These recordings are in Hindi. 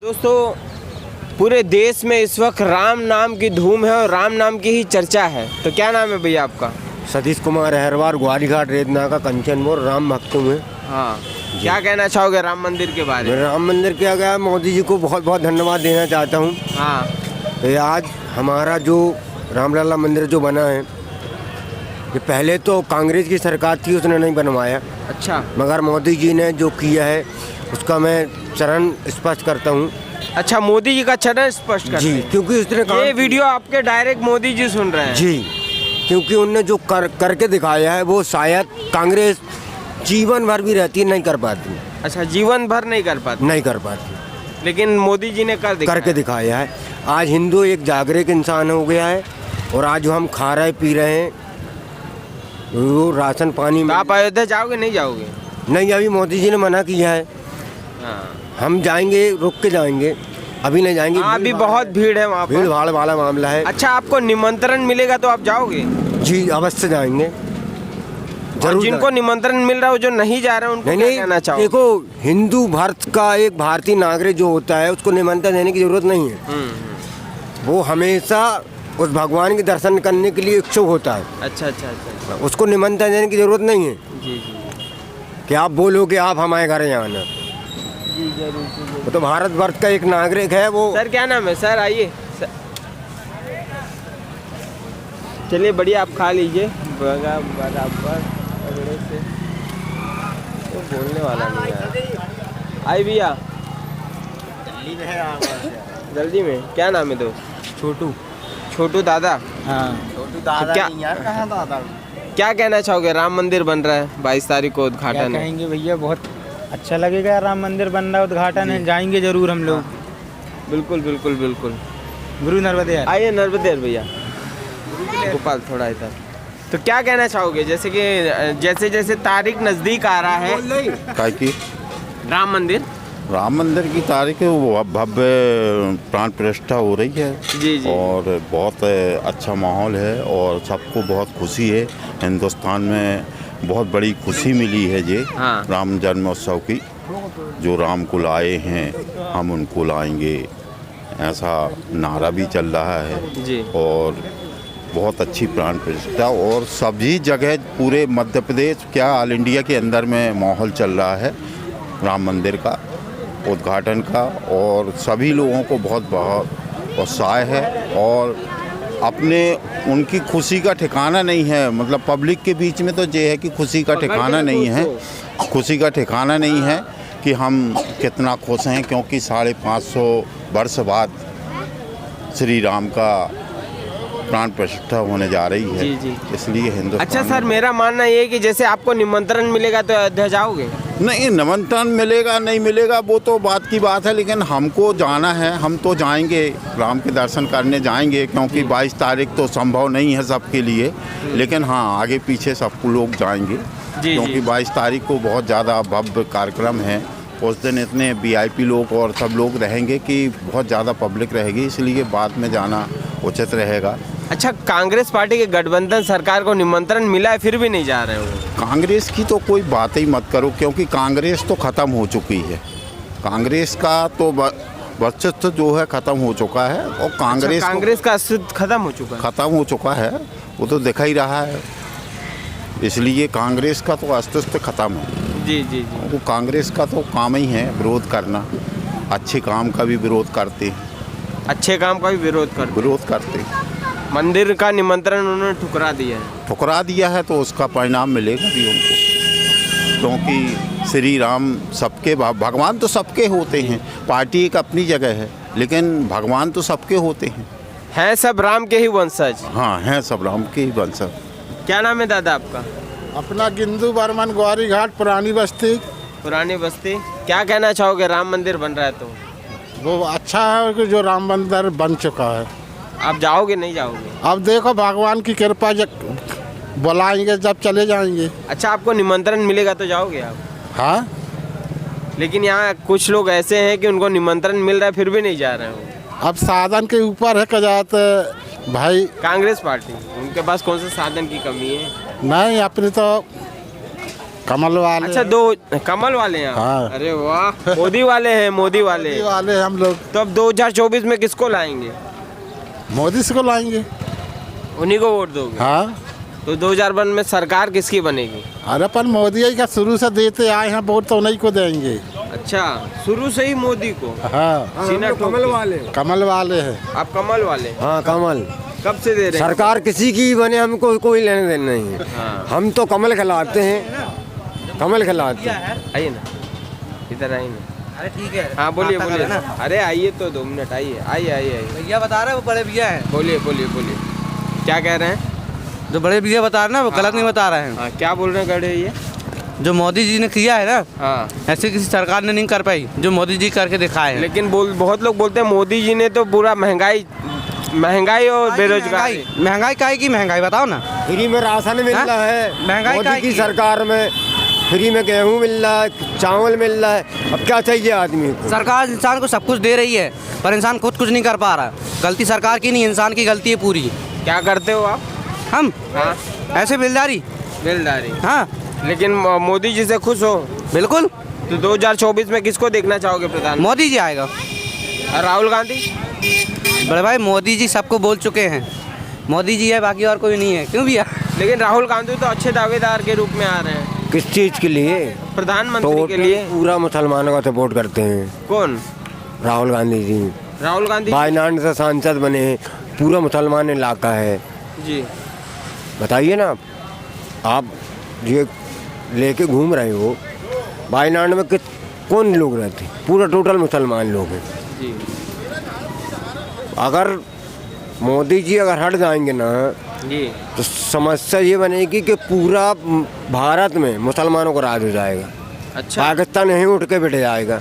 दोस्तों पूरे देश में इस वक्त राम नाम की धूम है और राम नाम की ही चर्चा है। तो क्या नाम है भैया आपका? सतीश कुमार अहरवार, ग्वारीघाट रेतनाका कंचनपुर, राम भक्त हूँ। हाँ, क्या कहना चाहोगे राम मंदिर के बारे में? राम मंदिर क्या गया, मोदी जी को बहुत बहुत धन्यवाद देना चाहता हूँ। हाँ, तो आज हमारा जो रामलला मंदिर जो बना है, ये पहले तो कांग्रेस की सरकार थी, उसने नहीं बनवाया। अच्छा, मगर मोदी जी ने जो किया है उसका मैं चरण स्पष्ट करता हूँ। अच्छा, मोदी जी का चरण स्पष्ट कर जी, क्योंकि उसने ये वीडियो आपके डायरेक्ट मोदी जी सुन रहे हैं। जी, क्योंकि उनने जो करके दिखाया है वो शायद कांग्रेस जीवन भर भी रहती नहीं कर पाती। अच्छा, जीवन भर नहीं कर पाती, लेकिन मोदी जी ने करके दिखाया है। आज हिंदू एक जागरूक इंसान हो गया है और आज जो हम खा रहे पी रहे हैं वो राशन पानी में। आप अयोध्या जाओगे नहीं जाओगे? नहीं, अभी मोदी जी ने मना किया है। हाँ, हम जाएंगे, रुक के जाएंगे, अभी नहीं जाएंगे। अभी बहुत भीड़ है वहाँ पर, भीड़ भाड़ वाला मामला है। अच्छा, आपको निमंत्रण मिलेगा तो आप जाओगे? जी, अवश्य जाएंगे, जरूर। जिनको निमंत्रण मिल रहा है, जो नहीं जा रहे हैं, उनको क्या कहना चाहोगे? देखो, हिंदू भारत का एक भारतीय नागरिक जो होता है उसको निमंत्रण देने की जरूरत नहीं है। वो हमेशा उस भगवान के दर्शन करने के लिए इच्छुक होता है। अच्छा अच्छा अच्छा, उसको निमंत्रण देने की जरूरत नहीं है जी जी कि आप बोलो कि आप हमारे घर आना। जी, जरूर। वो तो भारतवर्ष का एक नागरिक है वो। सर क्या नाम है? सर आइए। चलिए, बढ़िया, आप खा लीजिए बराबर तगड़े से। तो बोलने वाला नहीं है। आई भैया, जल्दी में। क्या नाम है दोस्त? छोटू दादा। हाँ, तो क्या यार, कहाँ दादा? क्या कहना चाहोगे? राम मंदिर बन रहा है, 22 तारीख को क्या उद्घाटन है। कहेंगे भैया, बहुत अच्छा लगेगा। राम मंदिर बन रहा है, उद्घाटन है, जाएंगे जरूर हम लोग। बिल्कुल बिल्कुल बिल्कुल। गुरु नर्मदे। आइए नर्मदेर भैया, गोपाल थोड़ा इधर। तो क्या कहना चाहोगे, जैसे कि जैसे जैसे तारीख नज़दीक आ रहा है काय की राम मंदिर की तारीख है, वो भव्य प्राण प्रतिष्ठा हो रही है। जी जी, और बहुत अच्छा माहौल है और सबको बहुत खुशी है। हिंदुस्तान में बहुत बड़ी खुशी मिली है ये। हाँ। राम जन्मोत्सव की, जो राम को लाए हैं हम उनको लाएंगे, ऐसा नारा भी चल रहा है जी। और बहुत अच्छी प्राण प्रतिष्ठा और सभी जगह पूरे मध्य प्रदेश क्या ऑल इंडिया के अंदर में माहौल चल रहा है राम मंदिर का उद्घाटन का। और सभी लोगों को बहुत बहुत उत्साह है और अपने उनकी खुशी का ठिकाना नहीं है। मतलब पब्लिक के बीच में तो ये है कि खुशी का ठिकाना नहीं है, खुशी का ठिकाना नहीं है कि हम कितना खुश हैं, क्योंकि 550 वर्ष बाद श्री राम का प्राण प्रतिष्ठा होने जा रही है। जी जी। इसलिए हिंदुस्तान। अच्छा सर, मेरा मानना ये है कि जैसे आपको निमंत्रण मिलेगा तो अयोध्या जाओगे? नहीं, निमंत्रण मिलेगा नहीं मिलेगा वो तो बात की बात है, लेकिन हमको जाना है, हम तो जाएंगे, राम के दर्शन करने जाएंगे। क्योंकि 22 तारीख तो संभव नहीं है सबके लिए, लेकिन हाँ, आगे पीछे सब लोग जाएंगे। क्योंकि 22 तारीख को बहुत ज़्यादा भव्य कार्यक्रम है। उस दिन इतने VIP लोग और सब लोग रहेंगे कि बहुत ज़्यादा पब्लिक रहेगी, इसलिए बाद में जाना उचित रहेगा। अच्छा, कांग्रेस पार्टी के गठबंधन सरकार को निमंत्रण मिला है, फिर भी नहीं जा रहे हो? कांग्रेस की तो कोई बात ही मत करो, क्योंकि कांग्रेस तो ख़त्म हो चुकी है। कांग्रेस का तो वर्चस्व जो है ख़त्म हो चुका है और कांग्रेस का अस्तित्व ख़त्म हो चुका है, वो तो दिखा ही रहा है। इसलिए कांग्रेस का तो अस्तित्व ख़त्म है। जी जी जी। वो कांग्रेस का तो काम ही है विरोध करना, अच्छे काम का भी विरोध करते हैं। अच्छे काम का भी विरोध करते हैं। मंदिर का निमंत्रण उन्होंने ठुकरा दिया है तो उसका परिणाम मिलेगा भी उनको। क्योंकि श्री राम सबके भगवान तो सबके होते हैं। पार्टी एक अपनी जगह है, लेकिन भगवान तो सबके होते हैं। सब राम के ही वंशज? हाँ, हैं सब राम के ही वंशज। क्या नाम है दादा आपका? अपना गिंदू बर्मन, ग्वारीघाट पुरानी बस्ती। क्या कहना चाहोगे? राम मंदिर बन रहा है तो वो अच्छा है कि जो राम मंदिर बन चुका है। आप जाओगे नहीं जाओगे? अब देखो, भगवान की कृपा, जब बुलाएंगे जब चले जाएंगे। अच्छा, आपको निमंत्रण मिलेगा तो जाओगे आप? हाँ, लेकिन यहाँ कुछ लोग ऐसे हैं कि उनको निमंत्रण मिल रहा है फिर भी नहीं जा रहे हो। अब साधन के ऊपर है क्या जाते भाई। कांग्रेस पार्टी, उनके पास कौन से साधन की कमी है? नहीं, अपनी तो कमल वाले। अच्छा, 2 कमल वाले हैं आप? हाँ। अरे वाह, मोदी वाले हैं, मोदी वाले। मोदी वाले हम लोग। तो अब 2024 में किसको लाएंगे? मोदी से को लाएंगे। उन्हीं को वोट दोगे? हाँ। तो 2022 में सरकार किसकी बनेगी? अरे पर मोदी ही का शुरू से देते आए हैं वोट, तो उन्हीं को देंगे। अच्छा, शुरू से ही मोदी को? हाँ। सीना ठोक कमल के। वाले। कमल वाले हैं। आप कमल वाले? हाँ कमल। कब से दे रहे हैं? सरकार किसी की बने हमको कोई लेने देने नहीं है। हाँ। हम तो कमल खिलाते हैं, कमल खिलाते हैं। आइए ना, इधर आइए ना। अरे ठीक है। हाँ बोलिए आता बोलिए। ना। अरे आइए तो 2 मिनट, आइए आइए आइए आइए। भैया बता रहे हैं वो बड़े भैया हैं। बोलिए बोलिए बोलिए, क्या कह रहे हैं? जो बड़े भैया बता रहे हैं ना वो गलत नहीं बता रहे हैं। हाँ, क्या बोल रहे हैं गड़े ये? जो मोदी जी ने किया है ना, हाँ, ऐसे किसी सरकार ने नहीं कर पाई जो मोदी जी करके दिखाए हैं। लेकिन बहुत लोग बोलते हैं मोदी जी ने तो पूरा महंगाई और बेरोजगारी। महंगाई काहे की महंगाई बताओ ना। फ्री में राशन मिल हाँ? रहा है महंगाई मोदी काहे की की? सरकार में। फ्री में गेहूँ मिल रहा है, चावल मिल रहा है। अब क्या चाहिए आदमी को? सरकार इंसान को सब कुछ दे रही है पर इंसान खुद कुछ नहीं कर पा रहा। गलती सरकार की नहीं, इंसान की गलती है पूरी। क्या करते हो आप? हम हाँ, ऐसे बिलदारी। बेलदारी। हाँ लेकिन मोदी जी से खुश हो? बिल्कुल। तो 2024 में किसको देखना चाहोगे प्रधान? मोदी जी आएगा। और राहुल गांधी? बड़े भाई मोदी जी सबको बोल चुके हैं, मोदी जी है बाकी और कोई नहीं है। क्यों भैया? लेकिन राहुल गांधी तो अच्छे दावेदार के रूप में आ रहे हैं। किस चीज़ के लिए? प्रधानमंत्री के लिए। पूरा मुसलमानों का सपोर्ट करते हैं कौन? राहुल गांधी जी। राहुल गांधी वायनाड से सांसद बने हैं, पूरा मुसलमान इलाका है। जी। बताइए ना, आप ये लेके घूम रहे हो, वायनाड में कौन लोग रहते हैं? पूरा टोटल मुसलमान लोग हैं। जी। अगर मोदी जी अगर हट जाएंगे ना जी। तो समस्या ये बनेगी कि पूरा भारत में मुसलमानों का राज हो जाएगा। अच्छा, पाकिस्तान यहीं उठ के बैठ जाएगा,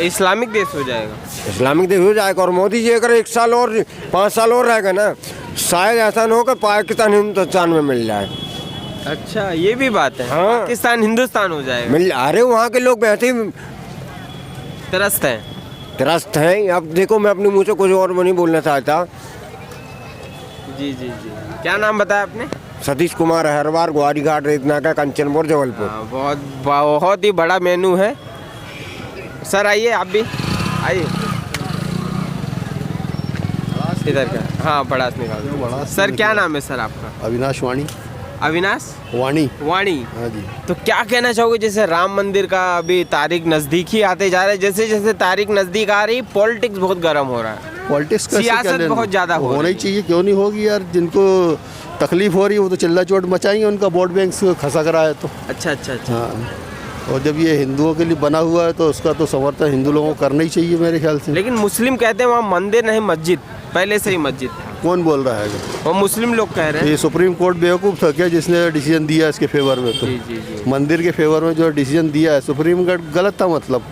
इस्लामिक देश हो जाएगा। इस्लामिक देश हो जाएगा। और मोदी जी अगर 1 साल और 5 साल और रहेगा ना, शायद ऐसा न हो कि पाकिस्तान हिंदुस्तान में मिल जाए। अच्छा, ये भी बात है। हाँ। पाकिस्तान हिंदुस्तान हो जाएगा। मिल, अरे वहाँ के लोग वैसे ही त्रस्त है। त्रस्त हैं। अब देखो, मैं अपने मुँह से कुछ और नहीं बोलना चाहता। जी जी जी। क्या नाम बताया आपने? सतीश कुमार, हरवार, ग्वारी घाट, रेतनाका, कंचनपुर, जबलपुर। हाँ, बहुत ही बड़ा मेनू है। सर आइए, आप भी आइए। इधर का, हाँ पड़ास निकाल। सर क्या नाम है सर आपका? अविनाश वाणी। अविनाश वाणी। वाणी। हाँ जी। तो क्या कहना चाहोगे, जैसे राम मंदिर का अभी तारीख नज़दीक ही आते जा रहा है, जैसे जैसे तारीख नज़दीक आ रही, पॉलिटिक्स बहुत गर्म हो रहा है। पॉलिटिक्स का सियासत बहुत ज़्यादा हो होना रही ही चाहिए, क्यों नहीं होगी यार। जिनको तकलीफ हो रही है वो तो चिल्ला चोट मचाएंगे, उनका वोट बैंक से खसा करा है तो। अच्छा अच्छा अच्छा। हाँ, और जब ये हिंदुओं के लिए बना हुआ है तो उसका तो समर्थन हिंदू लोगों को करना ही चाहिए मेरे ख्याल से। लेकिन मुस्लिम कहते हैं वहाँ मंदिर नहीं मस्जिद, पहले से ही मस्जिद था। कौन बोल रहा है? वो मुस्लिम लोग कह रहे हैं। ये सुप्रीम कोर्ट बेवकूफ़ था क्या जिसने डिसीजन दिया इसके फेवर में? तो जी जी जी। मंदिर के फेवर में जो डिसीजन दिया है सुप्रीम कोर्ट, गलत था। मतलब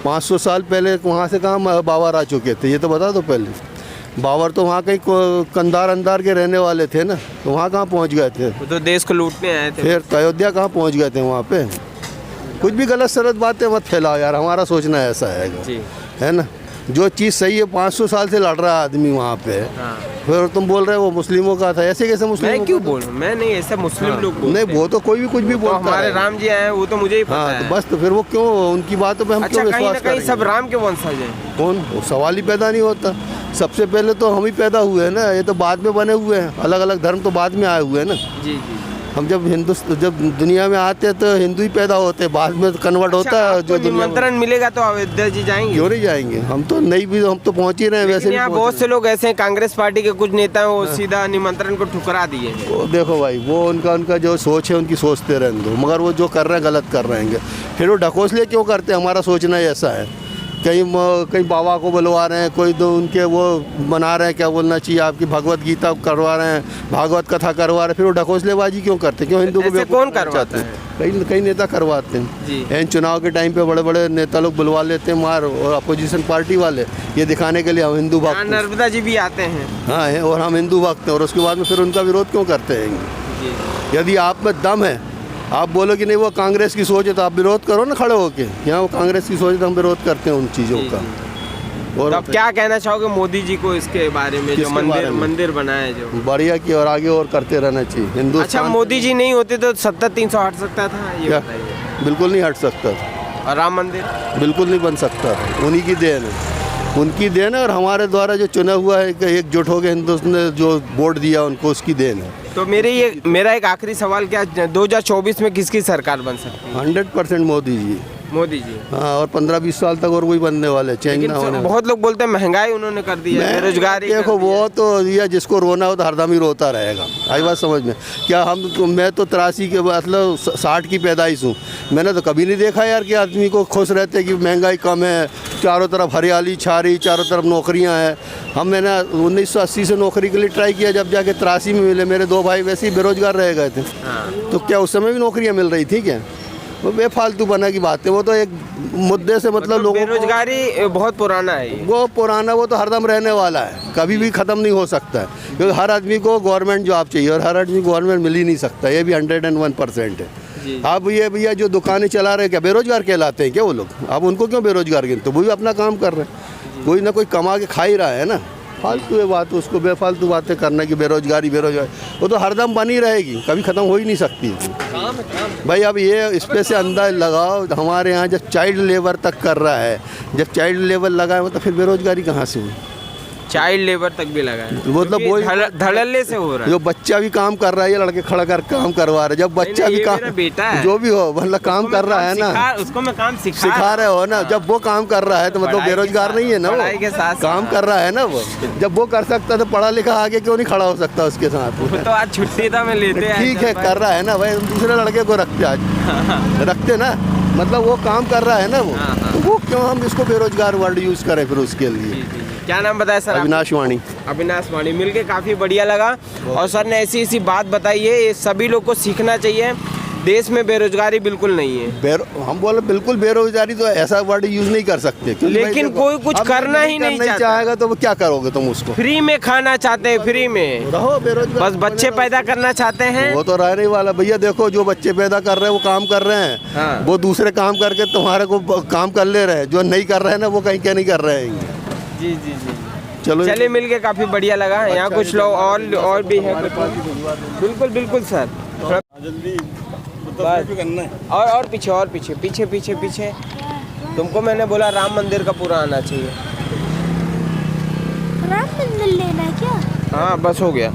500 साल पहले वहाँ से कहाँ बाबर आ चुके थे, ये तो बता दो पहले। बाबर तो वहाँ कहीं कंधार अंधार के रहने वाले थे ना, तो वहाँ कहाँ पहुँच गए थे? वो तो देश को लूटने आए थे। फिर अयोध्या कहाँ पहुँच गए थे? वहाँ पे कुछ भी गलत सलत बातें मत फैलाओ यार, हमारा सोचना ऐसा जी। है ना। जो चीज़ सही है, 500 साल से लड़ रहा है आदमी वहाँ पे, हाँ। फिर तुम बोल रहे हो वो मुस्लिमों का था। ऐसे कैसे मुस्लिम? मैं क्यों बोलूं? मैं नहीं, ऐसा मुस्लिम लोग बोलते नहीं, वो तो कोई भी कुछ भी तो बोलता हमारे है। राम जी आए हैं, वो तो मुझे ही पता हाँ, है। तो बस तो फिर वो क्यों उनकी बातों पे हम अच्छा, क्यों कहीं ना विश्वास कहीं करेंगे? सब राम के वंशज हैं। कौन? वो सवाल ही पैदा नहीं होता। सबसे पहले तो हम ही पैदा हुए हैं ना, ये तो बाद में बने हुए हैं। अलग अलग धर्म तो बाद में आए हुए हैं ना। जी जी। हम जब दुनिया में आते हैं तो हिंदू ही पैदा होते हैं, बाद में कन्वर्ट होता है आपको जो दुनिया में। निमंत्रण मिलेगा तो अयोध्या जी जाएंगे? क्यों नहीं जाएंगे? हम तो नहीं भी, हम तो पहुंच ही रहे हैं वैसे लेकिन भी यहाँ पहुंच बहुत से लोग ऐसे हैं, कांग्रेस पार्टी के कुछ नेता हैं, वो सीधा निमंत्रण को ठुकरा दिए हैं। वो देखो भाई, वो उनका जो सोच है उनकी सोचते रहने दो, मगर वो जो कर रहे हैं गलत कर रहे हैं। फिर वो ढकोसले क्यों करते हैं? हमारा सोचना ही ऐसा है। कहीं बाबा को बुलवा रहे हैं, कोई तो उनके वो बना रहे हैं, क्या बोलना चाहिए, आपकी भगवत गीता करवा रहे हैं, भागवत कथा करवा रहे हैं। फिर वो ढकोसलेबाजी क्यों करते हैं? क्यों हिंदू को ऐसे बेवकूफ़ कौन बनाना करवाता चाहते हैं? कई नेता करवाते जी। हैं। इन चुनाव के टाइम पे बड़े बड़े नेता लोग बुलवा लेते हैं मार, और अपोजिशन पार्टी वाले ये दिखाने के लिए हम हिंदू भक्त हैं। नर्मदा जी भी आते हैं। हाँ है, और हम हिंदू भक्त हैं, और उसके बाद में फिर उनका विरोध क्यों करते हैं? जी। यदि आप में दम है, आप बोलो कि नहीं वो कांग्रेस की सोच है, तो आप विरोध करो ना खड़े होके। यहाँ वो कांग्रेस की सोच है तो हम विरोध करते हैं उन चीज़ों जी, का। जी। और तो आप क्या कहना चाहोगे मोदी जी को इसके बारे में, जो किसके बारे में? मंदिर बनाए जो? बढ़िया की, और आगे और करते रहना चाहिए हिंदुस्तान। अच्छा, मोदी जी नहीं होते तो 70-300 हट सकता था, ये क्या? बताइए। बिल्कुल नहीं हट सकता। और राम मंदिर? बिल्कुल नहीं बन सकता। उन्हीं की देन है, उनकी देन है, और हमारे द्वारा जो चुना हुआ है कि एकजुट हो गए हिंदुस्तान ने जो वोट दिया उनको, उसकी देन है। तो मेरा एक आखिरी सवाल, क्या 2024 में किसकी सरकार बन सकती है? 100% मोदी जी। मोदी जी। हाँ, और 15-20 साल तक और वही बनने वाले, चेंज लेकिन ना होने। बहुत लोग बोलते हैं महंगाई उन्होंने कर दी है, बेरोजगारी कर देखो दी है। वो तो ये जिसको रोना हो तो हरदम ही रोता रहेगा। आई बात समझ में? क्या मैं तो 83 के मतलब 60 की पैदाइश हूँ। मैंने तो कभी नहीं देखा यार कि आदमी को खुश रहते कि महंगाई कम है, चारों तरफ हरियाली छा रही, चारों तरफ नौकरियाँ हैं। मैंने 1980 से नौकरी के लिए ट्राई किया, जब जाके 83 में मिले। मेरे 2 भाई वैसे ही बेरोजगार रह गए थे। तो क्या उस समय भी नौकरियाँ मिल रही थी क्या? वो बेफालतू बना की बात है। वो तो एक मुद्दे से मतलब लोगों को, बेरोजगारी बहुत पुराना है ये। वो पुराना, वो तो हरदम रहने वाला है, कभी भी ख़त्म नहीं हो सकता है, क्योंकि हर आदमी को गवर्नमेंट जॉब चाहिए और हर आदमी गवर्नमेंट मिल ही नहीं सकता। ये भी 101% है। अब ये भैया जो दुकानें चला रहे हैं, क्या बेरोजगार कहलाते हैं क्या वो लोग? अब उनको क्यों बेरोजगार गिनते? वो भी अपना काम कर रहे हैं, कोई ना कोई कमा के खा ही रहा है ना। फालतू ये बात, उसको बेफालतू बातें करना कि बेरोजगारी वो तो हरदम बनी रहेगी, कभी ख़त्म हो ही नहीं सकती। भाई अब ये इस पे से अंदाज लगाओ, हमारे यहाँ जब चाइल्ड लेबर तक कर रहा है, जब चाइल्ड लेबर लगा है तो फिर बेरोजगारी कहाँ से हुई? चाइल्ड लेबर तक भी लगा है, मतलब वही धड़ल्ले से हो रहा है। जो बच्चा भी काम कर रहा है, ये लड़के खड़ा कर काम करवा रहे, जब बच्चा भी काम, बेटा है, जो भी हो मतलब काम कर रहा है ना, उसको मैं काम सिखा रहे हो ना। जब वो काम कर रहा है तो मतलब बेरोजगार नहीं है ना, वो काम कर रहा है ना। वो जब वो कर सकता तो पढ़ा लिखा आगे क्यों नहीं खड़ा हो सकता उसके साथ? तो आज छुट्टी था, मैं लेते हैं। ठीक है, कर रहा है ना भाई, दूसरे लड़के को रखते आज रखते ना, मतलब वो काम कर रहा है ना वो, तो वो क्यों हम इसको बेरोजगार वर्ड यूज करें फिर उसके लिए? क्या नाम बताया सर? अविनाश वाणी। अविनाश वाणी, मिलके काफ़ी बढ़िया लगा। और सर ने ऐसी बात बताई है, ये सभी लोग को सीखना चाहिए। देश में बेरोजगारी बिल्कुल नहीं है। हम बोले बिल्कुल बेरोजगारी, तो ऐसा वर्ड यूज नहीं कर सकते, लेकिन कोई कुछ करना ही नहीं चाहेगा तो वो क्या करोगे तुम उसको? फ्री में खाना चाहते हैं, फ्री में रहो बेरोजगार, बस बच्चे पैदा करना चाहते हैं। वो तो रहने वाला भैया। देखो जो बच्चे पैदा कर रहे हैं वो काम कर रहे हैं। हाँ। वो दूसरे काम करके तुम्हारे को काम कर ले रहे हैं, जो नहीं कर रहे हैं ना वो कहीं क्या नहीं कर रहे हैं। जी जी जी। चलो चलिए, मिलके काफ़ी बढ़िया लगा। यहाँ कुछ लोग और भी हैं। बिल्कुल बिल्कुल सर, जल्दी और पीछे। तुमको मैंने बोला राम मंदिर का पूरा आना चाहिए। राम मंदिर लेना है क्या? हाँ बस हो गया।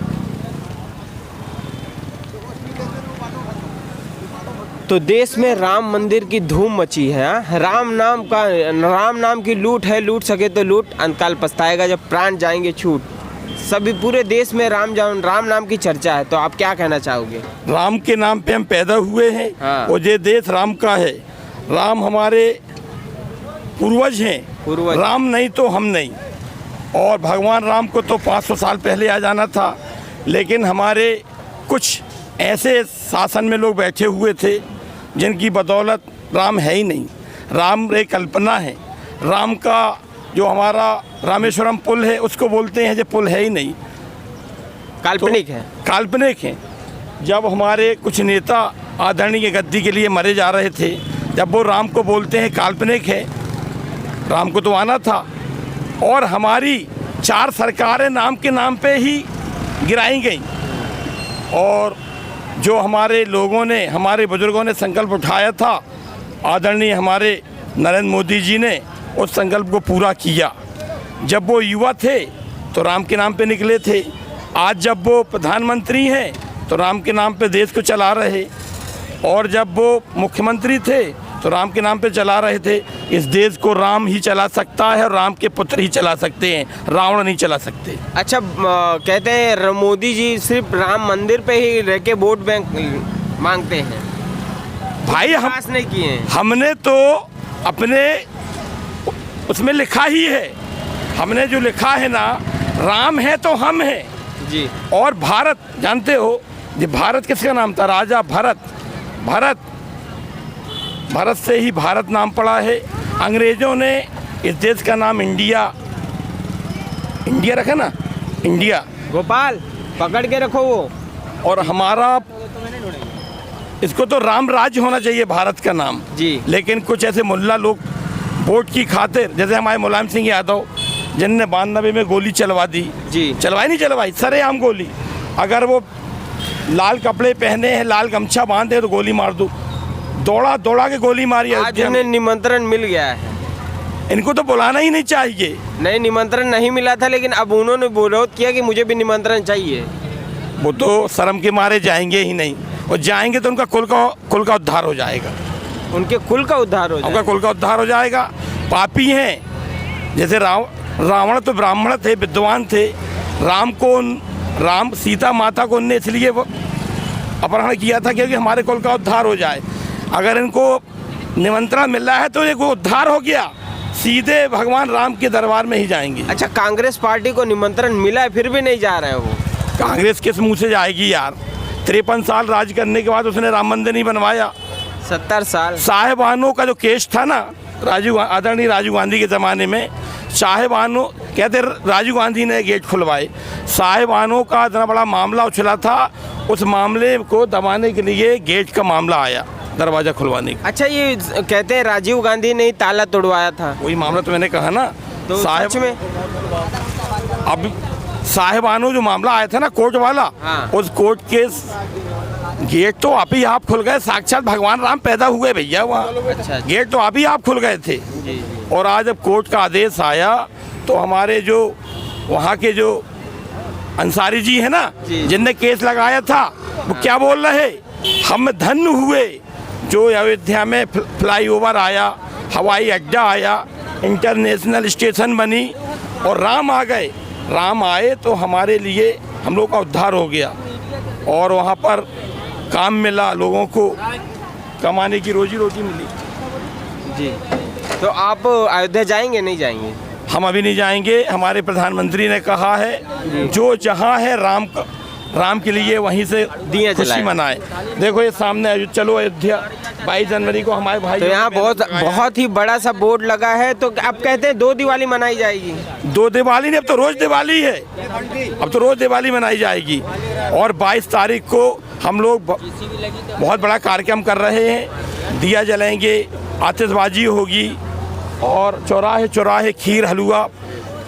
तो देश में राम मंदिर की धूम मची है। हाँ? राम नाम की लूट है, लूट सके तो लूट, अंतकाल पछताएगा जब प्राण जाएंगे छूट। सभी पूरे देश में राम नाम की चर्चा है, तो आप क्या कहना चाहोगे? राम के नाम पे हम पैदा हुए हैं। हाँ। और ये देश राम का है। राम हमारे पूर्वज हैं, राम नहीं तो हम नहीं। और भगवान राम को तो 500 साल पहले आ जाना था, लेकिन हमारे कुछ ऐसे शासन में लोग बैठे हुए थे जिनकी बदौलत राम है ही नहीं। राम एक कल्पना है। राम का जो हमारा रामेश्वरम पुल है उसको बोलते हैं, जो पुल है ही नहीं, काल्पनिक है। काल्पनिक है। जब हमारे कुछ नेता आदरणीय गद्दी के लिए मरे जा रहे थे, जब वो राम को बोलते हैं काल्पनिक है, राम को तो आना था। और हमारी 4 सरकारें नाम पे ही गिराई गई। और जो हमारे लोगों ने, हमारे बुजुर्गों ने संकल्प उठाया था, आदरणीय हमारे नरेंद्र मोदी जी ने उस संकल्प को पूरा किया। जब वो युवा थे तो राम के नाम पे निकले थे। आज जब वो प्रधानमंत्री हैं तो राम के नाम पे देश को चला रहे, और जब वो मुख्यमंत्री थे तो राम के नाम पे चला रहे थे। इस देश को राम ही चला सकता है और राम के पुत्र ही चला सकते हैं, रावण नहीं चला सकते। अच्छा, कहते हैं मोदी जी सिर्फ राम मंदिर पे ही रह के वोट बैंक मांगते हैं। भाई हम नहीं किए हैं। हमने तो अपने उसमें लिखा ही है, हमने जो लिखा है ना, राम है तो हम हैं जी। और भारत, जानते हो ये भारत किसका नाम था? राजा भरत से ही भारत नाम पड़ा है। अंग्रेजों ने इस देश का नाम इंडिया रखा ना, इंडिया। गोपाल पकड़ के रखो वो। और हमारा इसको तो राम राज्य होना चाहिए भारत का नाम जी। लेकिन कुछ ऐसे मुल्ला लोग वोट की खातिर, जैसे हमारे मुलायम सिंह यादव जिनने 92 में गोली चलवा दी जी। चलवाई सरेआम गोली। अगर वो लाल कपड़े पहने हैं, लाल गमछा बांधे तो गोली मार दो। दौड़ा दौड़ा के गोली मारी आज अयोध्या उन्हें में। निमंत्रण मिल गया है। इनको तो बुलाना ही नहीं चाहिए। नहीं, निमंत्रण नहीं मिला था, लेकिन अब उन्होंने विरोध किया कि मुझे भी निमंत्रण चाहिए। वो तो शर्म के मारे जाएंगे ही नहीं, और जाएंगे तो उनका कुल का उद्धार हो जाएगा। उनके कुल का उद्धार हो उनका जाएगा। कुल का उद्धार हो जाएगा। पापी हैं, जैसे रावण तो ब्राह्मण थे, विद्वान थे। राम सीता माता को उनने इसलिए वो अपहरण किया था क्योंकि हमारे कुल का उद्धार हो जाए। अगर इनको निमंत्रण मिल रहा है तो एक उद्धार हो गया, सीधे भगवान राम के दरबार में ही जाएंगे। अच्छा, कांग्रेस पार्टी को निमंत्रण मिला है फिर भी नहीं जा रहे हैं वो। कांग्रेस किस मुंह से जाएगी यार? 53 साल राज करने के बाद उसने राम मंदिर नहीं बनवाया। 70 साल। साहेबानों का जो केस था ना, आदरणीय राजीव गांधी के ज़माने में, साहेबानों कहते राजीव गांधी ने गेट खुलवाए। साहेबानों का इतना बड़ा मामला उछला था, उस मामले को दबाने के लिए गेट का मामला आया, दरवाज़ा खुलवाने का। अच्छा, ये कहते हैं राजीव गांधी ने ही ताला तोड़वाया था। वही मामला तो मैंने कहा ना। तो सच में अब साहेबानों जो मामला आया था ना कोर्ट वाला, हाँ। उस कोर्ट के गेट तो आप ही आप खुल गए। साक्षात भगवान राम पैदा हुए भैया वहाँ। अच्छा। गेट तो आप ही आप खुल गए थे। जी। और आज जब कोर्ट का आदेश आया तो हमारे जो वहाँ के जो अंसारी जी है ना, जिनने केस लगाया था, वो क्या बोल रहे, हम धन्य हुए जो अयोध्या में फ्लाईओवर आया, हवाई अड्डा आया, इंटरनेशनल स्टेशन बनी और राम आ गए। राम आए तो हमारे लिए हम लोग का उद्धार हो गया और वहाँ पर काम मिला, लोगों को कमाने की रोजी रोटी मिली। जी। तो आप अयोध्या जाएंगे नहीं जाएंगे? हम अभी नहीं जाएंगे। हमारे प्रधानमंत्री ने कहा है जो जहाँ है राम के लिए वहीं से दिया खुशी जलाएं। मनाए। देखो ये सामने चलो अयोध्या, 22 जनवरी को हमारे भाई। तो यहाँ बहुत ही बड़ा सा बोर्ड लगा है। तो आप कहते हैं 2 दिवाली मनाई जाएगी? 2 दिवाली नहीं, अब तो रोज दिवाली है। अब तो रोज दिवाली मनाई जाएगी। और 22 तारीख को हम लोग बहुत बड़ा कार्यक्रम कर रहे हैं। दिया जलाएंगे, आतिशबाजी होगी और चौराहे चौराहे खीर हलवा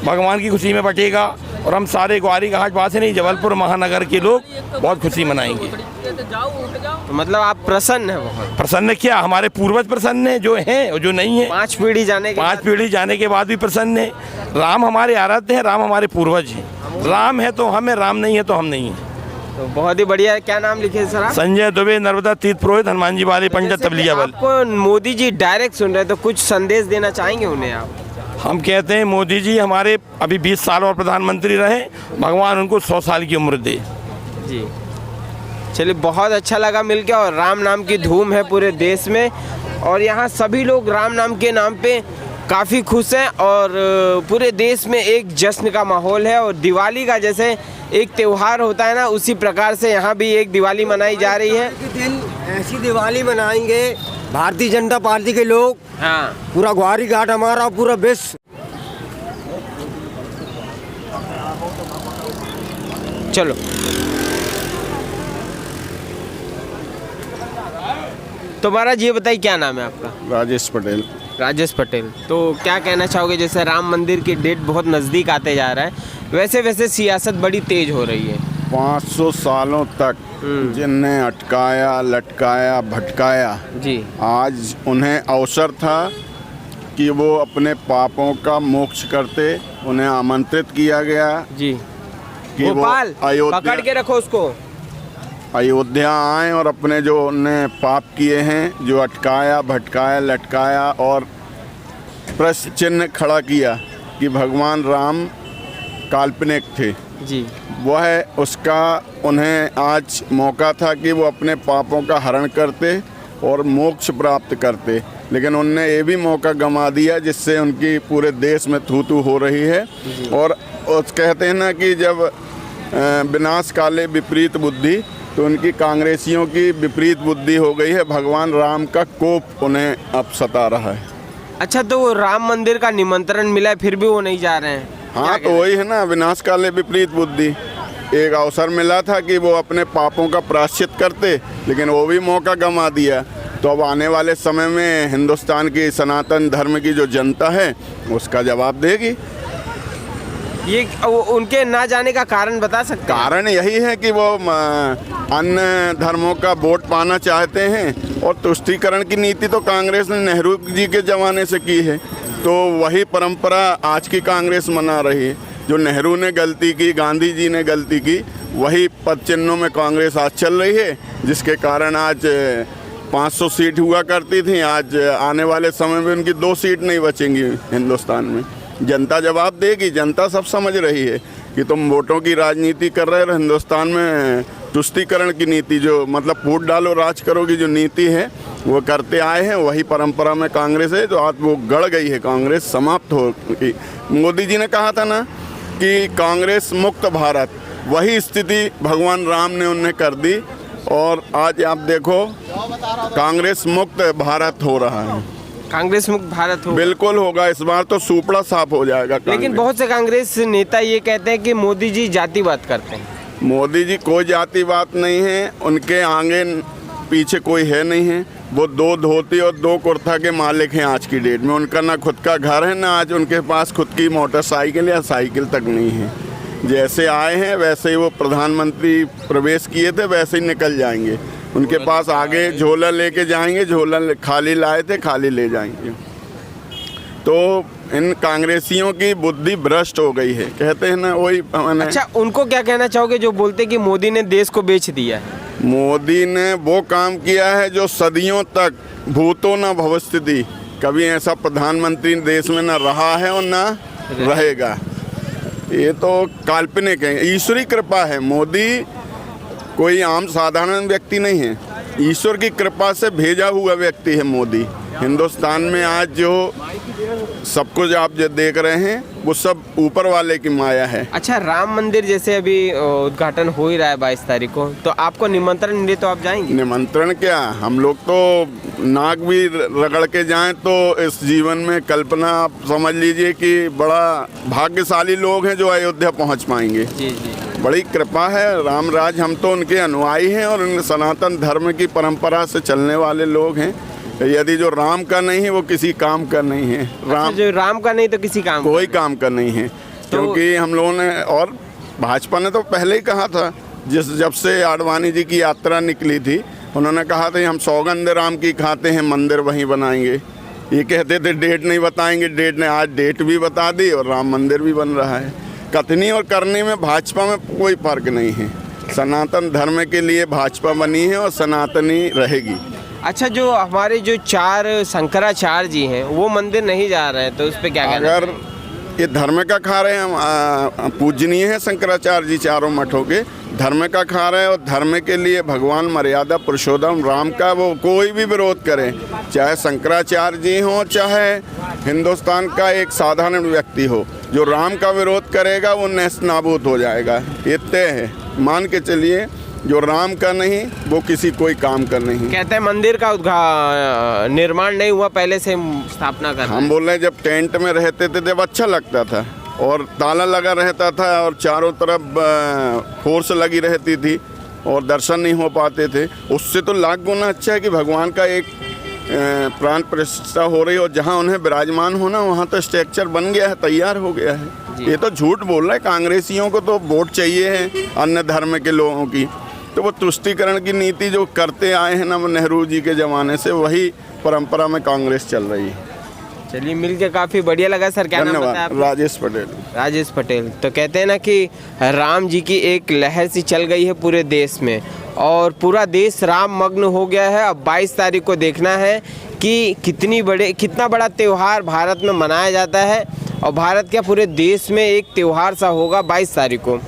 भगवान की खुशी में बटेगा। और हम सारे ग्वारी घाट वासी नहीं, जबलपुर महानगर के लोग बहुत खुशी मनाएंगे। तो मतलब आप प्रसन्न हैं बहुत? प्रसन्न क्या, हमारे पूर्वज प्रसन्न हैं जो हैं और जो नहीं है। 5 पीढ़ी जाने के 5 पीढ़ी जाने के बाद भी प्रसन्न है। राम हमारे आराध्य हैं, राम हमारे पूर्वज हैं। राम है तो हम हैं, राम नहीं है तो हम नहीं हैं। तो बहुत ही बढ़िया है। क्या नाम लिखे सर आप? संजय दुबे, नर्मदा तीर्थ पुरोहित, हनुमान जी वाले पंडित तबलिया वाले। आपको मोदी जी डायरेक्ट सुन रहे हैं तो कुछ संदेश देना चाहेंगे उन्हें आप? हम कहते हैं मोदी जी हमारे अभी 20 साल और प्रधानमंत्री रहे, भगवान उनको 100 साल की उम्र दे। जी। चलिए, बहुत अच्छा लगा मिलके। और राम नाम की धूम है पूरे देश में और यहाँ सभी लोग राम नाम के नाम पे काफ़ी खुश हैं और पूरे देश में एक जश्न का माहौल है। और दिवाली का जैसे एक त्यौहार होता है ना, उसी प्रकार से यहाँ भी एक दिवाली मनाई जा रही है। दिन ऐसी दिवाली मनाएंगे भारतीय जनता पार्टी के लोग। हाँ। पूरा ग्वारी घाट हमारा पूरा विश्व। चलो। तो महाराज ये बताइए क्या नाम है आपका? राजेश पटेल। राजेश पटेल। तो क्या कहना चाहोगे, जैसे राम मंदिर की डेट बहुत नज़दीक आते जा रहा है, वैसे वैसे सियासत बड़ी तेज हो रही है। 500 सालों तक जिनने अटकाया, लटकाया, भटकाया, जी, आज उन्हें अवसर था कि वो अपने पापों का मोक्ष करते। उन्हें आमंत्रित किया गया जी। कि वो गोपाल, पकड़ के रखो उसको। अयोध्या आए और अपने जो उन्हें पाप किए हैं, जो अटकाया, भटकाया, लटकाया और प्रश्न चिन्ह खड़ा किया कि भगवान राम काल्पनिक थे, जी, वह उसका उन्हें आज मौका था कि वो अपने पापों का हरण करते और मोक्ष प्राप्त करते। लेकिन उनने ये भी मौका गंवा दिया जिससे उनकी पूरे देश में थू थू हो रही है। और कहते हैं ना कि जब विनाश काले विपरीत बुद्धि, तो उनकी कांग्रेसियों की विपरीत बुद्धि हो गई है। भगवान राम का कोप उन्हें अब सता रहा है। अच्छा, तो वो राम मंदिर का निमंत्रण मिला है फिर भी वो नहीं जा रहे हैं? हाँ, तो वही है ना, विनाश काले विपरीत बुद्धि। एक अवसर मिला था कि वो अपने पापों का प्रायश्चित करते, लेकिन वो भी मौका गंवा दिया। तो अब आने वाले समय में हिंदुस्तान की सनातन धर्म की जो जनता है उसका जवाब देगी। ये उनके ना जाने का कारण बता सकते हैं? कारण यही है कि वो अन्य धर्मों का वोट पाना चाहते हैं और तुष्टीकरण की नीति तो कांग्रेस ने नेहरू जी के ज़माने से की है, तो वही परंपरा आज की कांग्रेस मना रही है। जो नेहरू ने गलती की, गांधी जी ने गलती की, वही पद चिन्हों में कांग्रेस आज चल रही है, जिसके कारण आज 500 सीट हुआ करती थी, आज आने वाले समय में उनकी 2 सीट नहीं बचेंगी हिंदुस्तान में। जनता जवाब देगी, जनता सब समझ रही है कि तुम वोटों की राजनीति कर रहे हो। हिंदुस्तान में तुष्टीकरण की नीति, जो मतलब वोट डालो राज करो की जो नीति है वो करते आए हैं, वही परंपरा में कांग्रेस है। जो आज वो गड़ गई है, कांग्रेस समाप्त हो गई। मोदी जी ने कहा था ना कि कांग्रेस मुक्त भारत, वही स्थिति भगवान राम ने उन्हें कर दी और आज आप देखो कांग्रेस मुक्त भारत हो रहा है। कांग्रेस मुक्त भारत हो, बिल्कुल होगा, इस बार तो सुपड़ा साफ हो जाएगा। लेकिन बहुत से कांग्रेस नेता ये कहते हैं कि मोदी जी जातिवाद करते हैं। मोदी जी कोई जातिवाद नहीं है, उनके आगे पीछे कोई है नहीं है। वो 2 धोती और 2 कुर्ता के मालिक हैं आज की डेट में। उनका ना खुद का घर है, ना आज उनके पास खुद की मोटरसाइकिल या साइकिल तक नहीं है। जैसे आए हैं वैसे ही वो प्रधानमंत्री प्रवेश किए थे, वैसे ही निकल जाएंगे। उनके पास आगे झोला लेके जाएंगे, झोला खाली लाए थे, खाली ले जाएंगे। तो इन कांग्रेसियों की बुद्धि भ्रष्ट हो गई है, कहते हैं ना वही। अच्छा, उनको क्या कहना चाहोगे जो बोलते कि मोदी ने देश को बेच दिया है? मोदी ने वो काम किया है जो सदियों तक भूतो न भविष्यति, कभी ऐसा प्रधानमंत्री देश में न रहा है और न रहेगा। ये तो काल्पनिक है, ईश्वरी कृपा है। मोदी कोई आम साधारण व्यक्ति नहीं है, ईश्वर की कृपा से भेजा हुआ व्यक्ति है मोदी। हिंदुस्तान में आज जो सब कुछ आप जो देख रहे हैं वो सब ऊपर वाले की माया है। अच्छा, राम मंदिर जैसे अभी उद्घाटन हो ही रहा है 22 तारीख को, तो आपको निमंत्रण मिले तो आप जाएंगे? निमंत्रण क्या, हम लोग तो नाक भी रगड़ के जाएं तो इस जीवन में कल्पना आप समझ लीजिए कि बड़ा भाग्यशाली लोग हैं जो अयोध्या पहुंच पाएंगे। जी जी, बड़ी कृपा है राम राज, हम तो उनके अनुयायी हैं और उन सनातन धर्म की परंपरा से चलने वाले लोग हैं। यदि जो राम का नहीं है वो किसी काम का नहीं है। अच्छा, जो राम का नहीं तो किसी काम कोई काम का नहीं है, क्योंकि हम लोगों ने और भाजपा ने तो पहले ही कहा था, जब से आडवाणी जी की यात्रा निकली थी, उन्होंने कहा था हम सौगंध राम की खाते हैं, मंदिर वहीं बनाएंगे। ये कहते थे डेट नहीं बताएंगे, डेट ने आज डेट भी बता दी और राम मंदिर भी बन रहा है। कथनी और करने में भाजपा में कोई फर्क नहीं है। सनातन धर्म के लिए भाजपा बनी है और सनातनी रहेगी। अच्छा, जो हमारे जो 4 शंकराचार्य जी हैं वो मंदिर नहीं जा रहे हैं, तो उस पर क्या कहना? अगर ये धर्म का खा रहे हैं, पूजनीय है शंकराचार्य जी चारों मठों के, धर्म का खा रहे हैं और धर्म के लिए भगवान मर्यादा पुरुषोत्तम राम का वो कोई भी विरोध करे, चाहे शंकराचार्य जी हो चाहे हिंदुस्तान का एक साधारण व्यक्ति हो, जो राम का विरोध करेगा वो नेस्त नाबूद हो जाएगा। ये तय है, मान के चलिए। जो राम का नहीं वो किसी कोई काम का नहीं। कहते हैं मंदिर का निर्माण नहीं हुआ, पहले से स्थापना कर। हम बोल रहे हैं जब टेंट में रहते थे जब अच्छा लगता था और ताला लगा रहता था और चारों तरफ फोर्स लगी रहती थी और दर्शन नहीं हो पाते थे, उससे तो लाख गुना अच्छा है कि भगवान का एक प्राण प्रतिष्ठा हो रही है और जहाँ उन्हें विराजमान होना वहाँ तो स्ट्रक्चर बन गया है, तैयार हो गया है। ये तो झूठ बोल रहा है। कांग्रेसियों को तो वोट चाहिए है अन्य धर्म के लोगों की, तो वो तुष्टीकरण की नीति जो करते आए हैं ना नेहरू जी के ज़माने से, वही परंपरा में कांग्रेस चल रही है। चलिए, मिलके काफ़ी बढ़िया लगा सर। क्या नाम बताया आपने? राजेश पटेल। राजेश पटेल। तो कहते हैं ना कि राम जी की एक लहर सी चल गई है पूरे देश में और पूरा देश राम मग्न हो गया है। अब 22 तारीख को देखना है कि कितना बड़ा त्यौहार भारत में मनाया जाता है और भारत क्या पूरे देश में एक त्यौहार सा होगा 22 तारीख को।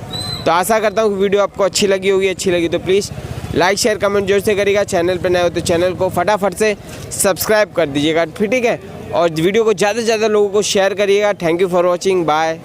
तो आशा करता हूँ कि वीडियो आपको अच्छी लगी होगी। अच्छी लगी तो प्लीज़ लाइक शेयर कमेंट जोर से करिएगा। चैनल पर नए हो तो चैनल को फटाफट से सब्सक्राइब कर दीजिएगा, फिर ठीक है। और वीडियो को ज़्यादा से ज़्यादा लोगों को शेयर करिएगा। Thank you for watching, bye.